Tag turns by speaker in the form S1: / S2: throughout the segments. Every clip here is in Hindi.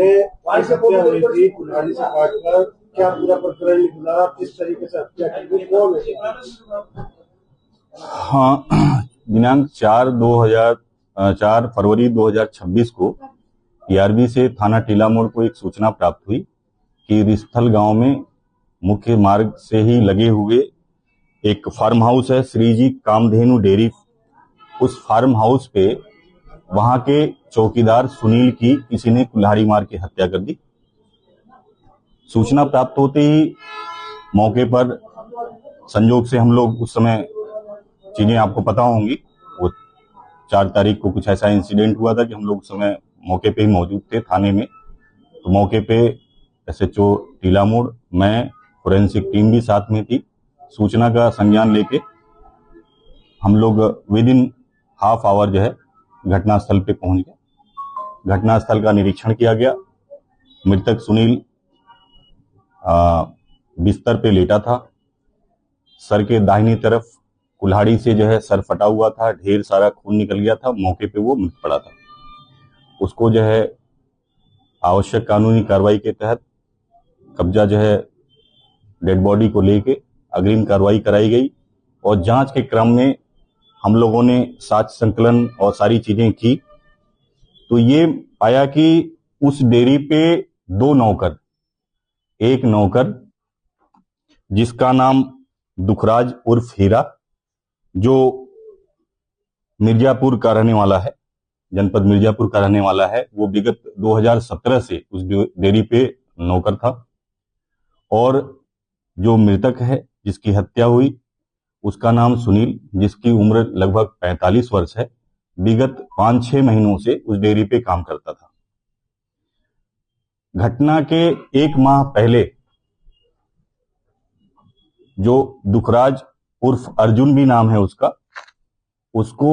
S1: में हत्या हुई थी कुल्हाड़ी से काटकर, क्या पूरा प्रकरण निकला, किस तरीके से हत्या की गई, कौन है?
S2: हाँ, दिनांक 4 फरवरी 2026 को टीआरबी से थाना टीला मोड़ को एक सूचना प्राप्त हुई कि रिस्थल गांव में मुख्य मार्ग से ही लगे हुए एक फार्म हाउस है, श्रीजी कामधेनु डेयरी। उस फार्म हाउस पे वहां के चौकीदार सुनील की किसी ने कुल्हाड़ी मार के हत्या कर दी। सूचना प्राप्त होते ही मौके पर संयोग से हम लोग, उस समय चीजें आपको पता होंगी, वो 4 तारीख को कुछ ऐसा इंसिडेंट हुआ था कि हम लोग उस समय मौके पे ही मौजूद थे थाने में। तो मौके पे एसएचओ टीला मोड़, मैं, फोरेंसिक टीम भी साथ में थी। सूचना का संज्ञान लेके हम लोग विद इन हाफ आवर जो है घटनास्थल पे पहुंच गए। घटनास्थल का निरीक्षण किया गया। मृतक सुनील बिस्तर पे लेटा था। सर के दाहिनी तरफ कुल्हाड़ी से जो है सर फटा हुआ था, ढेर सारा खून निकल गया था। मौके पे वो मृत पड़ा था। उसको जो है आवश्यक कानूनी कार्रवाई के तहत कब्जा जो है डेड बॉडी को लेके अग्रिम कार्रवाई कराई गई। और जांच के क्रम में हम लोगों ने साक्ष्य संकलन और सारी चीजें की तो ये पाया कि उस डेयरी पे 2 नौकर, एक नौकर जिसका नाम दुखराज उर्फ हीरा, जो मिर्जापुर का रहने वाला है, जनपद मिर्जापुर का रहने वाला है, वो विगत 2017 से उस डेयरी पे नौकर था। और जो मृतक है जिसकी हत्या हुई उसका नाम सुनील, जिसकी उम्र लगभग 45 वर्ष है, विगत 5-6 महीनों से उस डेयरी पे काम करता था। घटना के 1 माह पहले जो दुखराज उर्फ अर्जुन भी नाम है उसका, उसको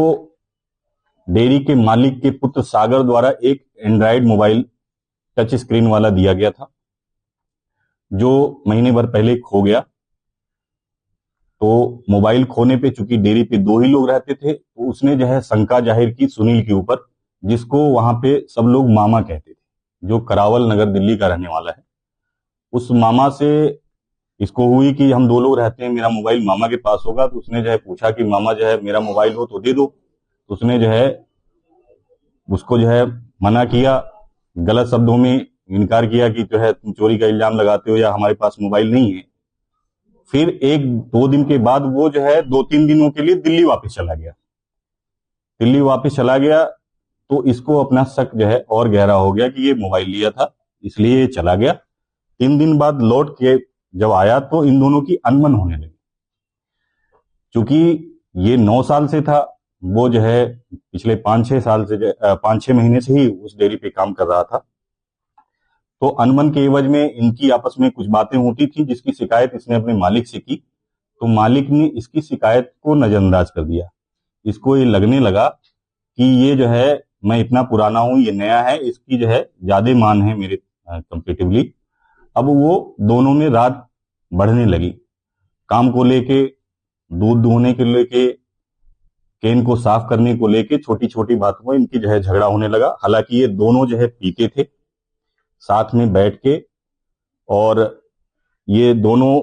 S2: डेयरी के मालिक के पुत्र सागर द्वारा एक एंड्रॉयड मोबाइल टच स्क्रीन वाला दिया गया था, जो महीने भर पहले खो गया। तो मोबाइल खोने पे चूंकि डेयरी पे 2 ही लोग रहते थे, तो उसने जो है शंका जाहिर की सुनील के ऊपर, जिसको वहां पे सब लोग मामा कहते थे, जो करावल नगर दिल्ली का रहने वाला है। उस मामा से इसको हुई कि हम 2 लोग रहते हैं, मेरा मोबाइल मामा के पास होगा। तो उसने जो है पूछा कि मामा जो है मेरा मोबाइल हो तो दे दो। तो उसने जो है उसको जो है मना किया, गलत शब्दों में इनकार किया कि जो है तुम चोरी का इल्जाम लगाते हो या हमारे पास मोबाइल नहीं है। फिर 1-2 दिन के बाद वो जो है 2-3 दिनों के लिए दिल्ली वापस चला गया। दिल्ली वापस चला गया तो इसको अपना शक जो है और गहरा हो गया कि ये मोबाइल लिया था, इसलिए चला गया। 3 दिन बाद लौट के जब आया तो इन दोनों की अनबन होने लगी। चूंकि ये 9 साल से था, वो जो है पिछले 5-6 साल से 5-6 महीने से ही उस डेयरी पे काम कर रहा था। तो अनबन के एवज में इनकी आपस में कुछ बातें होती थी, जिसकी शिकायत इसने अपने मालिक से की। तो मालिक ने इसकी शिकायत को नजरअंदाज कर दिया। इसको ये लगने लगा कि ये जो है, मैं इतना पुराना हूं, ये नया है, इसकी जो है ज्यादा मान है मेरे कंपेटिवली। अब वो दोनों में रात बढ़ने लगी। काम को लेके, दूध दुहने के लेके, केन को साफ करने को लेके, छोटी छोटी बातों में इनकी जो है झगड़ा होने लगा। हालांकि ये दोनों जो है पीते थे साथ में बैठ के, और ये दोनों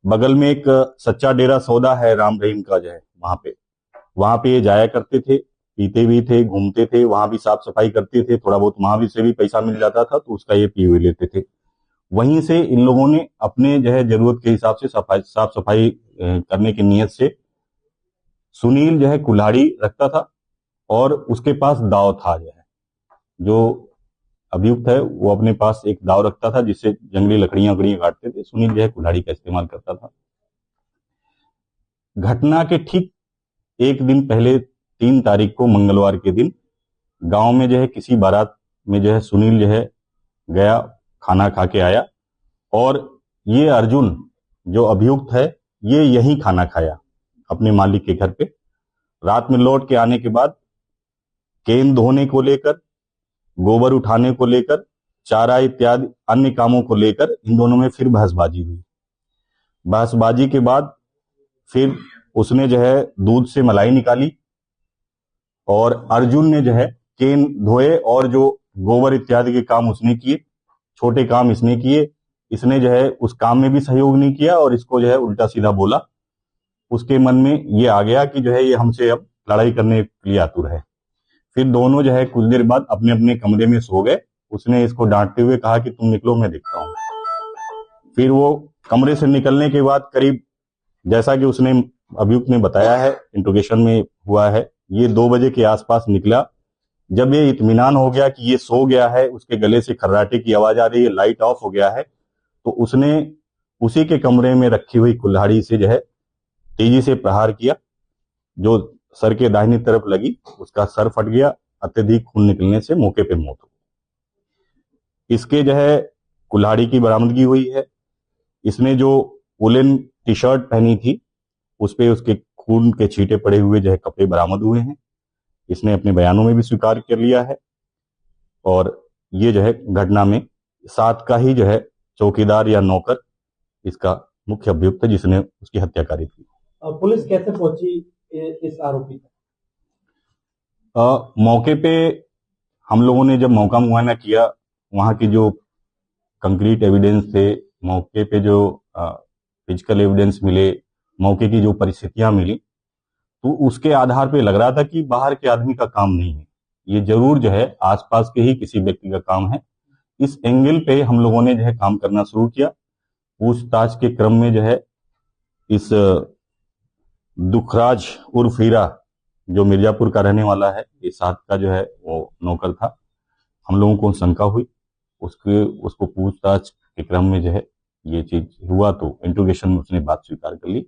S2: बगल में एक सच्चा डेरा सौदा है राम रहीम का जो है, वहां पे ये जाया करते थे, पीते भी थे, घूमते थे, वहां भी साफ सफाई करते थे, थोड़ा बहुत वहां भी से भी पैसा मिल जाता था तो उसका ये पी हुए लेते थे। वहीं से इन लोगों ने अपने जो है जरूरत के हिसाब से साफ सफाई करने की नीयत से, सुनील जो है कुल्हाड़ी रखता था और उसके पास दाव था। जो अभियुक्त है वो अपने पास एक दाव रखता था जिससे जंगली लकड़ियां काटते थे। सुनील जो है कुल्हाड़ी का इस्तेमाल करता था। घटना के ठीक 1 दिन पहले 3 तारीख को मंगलवार के दिन गांव में जो है किसी बारात में जो है सुनील जो है गया, खाना खा के आया, और ये अर्जुन जो अभियुक्त है ये यही खाना खाया अपने मालिक के घर पे। रात में लौट के आने के बाद केन धोने को लेकर, गोबर उठाने को लेकर, चारा इत्यादि अन्य कामों को लेकर इन दोनों में फिर बहसबाजी हुई। बहसबाजी के बाद फिर उसने जो है दूध से मलाई निकाली और अर्जुन ने जो है केन धोए और जो गोबर इत्यादि के काम उसने किए, छोटे काम इसने किए। इसने जो है उस काम में भी सहयोग नहीं किया और इसको जो है उल्टा सीधा बोला। उसके मन में ये आ गया कि जो है ये हमसे अब लड़ाई करने के लिए आतुर है। फिर दोनों जो है कुछ देर बाद अपने अपने कमरे में सो गए। उसने इसको डांटते हुए कहा कि तुम निकलो, मैं देखता हूं। फिर वो कमरे से निकलने के बाद करीब, जैसा कि उसने अभियुक्त ने बताया है, इंट्रोगेशन में हुआ है, ये 2 बजे के आसपास निकला। जब ये इत्मीनान हो गया कि ये सो गया है, उसके गले से खर्राटे की आवाज आ रही है, लाइट ऑफ हो गया है, तो उसने उसी के कमरे में रखी हुई कुल्हाड़ी से जो है तेजी से प्रहार किया। जो सर के दाहिनी तरफ लगी, उसका सर फट गया। अत्यधिक खून निकलने से मौके पे मौत हो गई। इसके जो है कुल्हाड़ी की बरामदगी हुई है। इसने जो वुलन टी शर्ट पहनी थी, उस पे उसके खून के छींटे पड़े हुए जो है कपड़े बरामद हुए हैं। इसने अपने बयानों में भी स्वीकार कर लिया है। और ये जो है घटना में साथ का ही जो है चौकीदार या नौकर इसका मुख्य अभियुक्त है, जिसने उसकी हत्या करी थी।
S1: पुलिस कैसे पहुंची इस आरोपी तक?
S2: मौके पे हम लोगों ने जब मौका मुआयना किया, वहां की जो कंक्रीट एविडेंस थे, मौके पे जो फिजिकल एविडेंस मिले, मौके की जो परिस्थितियां मिली, तो उसके आधार पे लग रहा था कि बाहर के आदमी का काम नहीं है, ये जरूर जो है आसपास के ही किसी व्यक्ति का काम है। इस एंगल पे हम लोगों ने जो है काम करना शुरू किया। पूछताछ के क्रम में जो है इस दुखराज उर्फ हीरा, जो मिर्जापुर का रहने वाला है, ये साथ का जो है वो नौकर था, हम लोगों को शंका हुई। उसको पूछताछ के क्रम में जो है ये चीज हुआ, तो इंट्रोगेशन में उसने बात स्वीकार कर ली।